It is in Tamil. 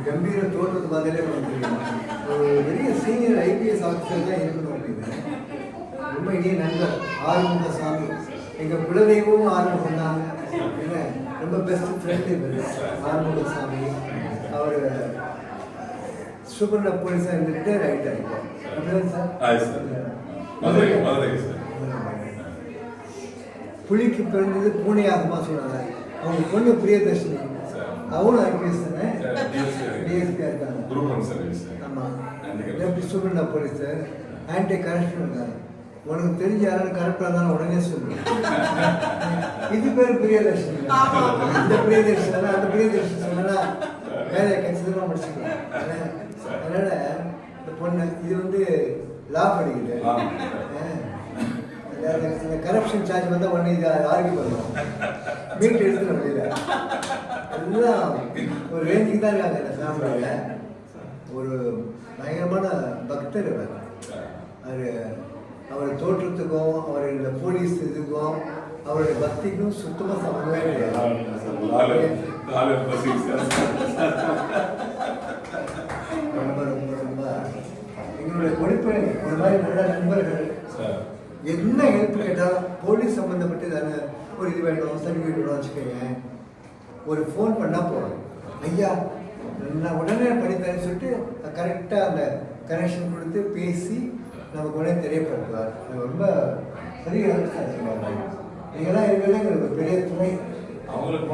கம்பீர தோற்றத்தை பார்த்தாலே நமக்கு தெரியும். ஒரு பெரிய சீனியர் ஐபிஎஸ் ஆஃபீஸர் தான் இருக்கணும் அப்படின்னு. ரொம்ப இனிய நண்பர் ஆறுமுகசாமி, எங்கள் குலதெய்வமும் ஆறுமுகம் தான். என்ன ரொம்ப பெஸ்ட் ஃப்ரெண்டு இவர் ஆறுமுகசாமி. அவர் சூப்பர் போலீஸாக இருந்து ரிட்டையர் ஆகிட்டார் இப்போ. அப்படிதான் சார். புலிக்கு பிறந்தது பூனையாகமா சொன்னாங்க. அவங்க பொண்ணு பிரியதர்ஷினி, அவனும் ஐபிஎஸ் தானே, டிஎஸ்பியா இருக்காங்க. ஆமாம், எப்படி சூப்பர் போலீஸ் ஆன்டி கரப்ஷன் இருக்காங்க. உனக்கு தெரிஞ்ச யாரும் கரெக்டாக இருந்தாலும் உடனே சொல்லு. இது பேர் பிரியதர்ஷினி. இந்த பிரியதர்ஷன் அந்த பிரியதர்ஷன் சொன்னா வேலையை கச்சிதமாக முடிச்சுக்கலாம். அதனால இந்த பொண்ணு இது வந்து லா படிக்குது. இந்த கரப்ஷன் சார்ஜ் வந்தால் உடனே இது ஆர்கியூ பண்ணுவோம், மீட் எடுத்துட முடியல. எல்லாம் ஒரு ரேஞ்சுக்கு தான் இருக்காங்க இந்த ஃபேமிலியில். ஒரு பயங்கரமான பக்தர் அவர். அவர் தோற்றத்துக்கும் அவர் இந்த போலீஸ் இதுக்கும் அவருடைய பக்திக்கும் சுத்தமாக சம்மந்தமே கிடையாது. ரொம்ப ரொம்ப ரொம்ப எங்களுடைய கொடுப்பை ஒரு மாதிரி நல்ல நண்பர்கள். என்ன ஹெல்ப் கேட்டால் போலீஸ் சம்மந்தப்பட்டு தானே ஒரு இது வேணும், சர்டிஃபிகேட் வேணும் வச்சுக்கோங்க, ஒரு ஃபோன் பண்ணால் போகிறோம். ஐயா நான் உடனே படித்தேன்னு சொல்லிட்டு கரெக்டாக அந்த கனெக்ஷன் கொடுத்து பேசி நமக்கு உடனே தெரியப்படுத்துவார். ரொம்ப பெரிய ஹெல்ப் சார். நீங்களாம் இருக்கிறதே எங்களுக்கு பெரிய துணை. அவங்களுக்கு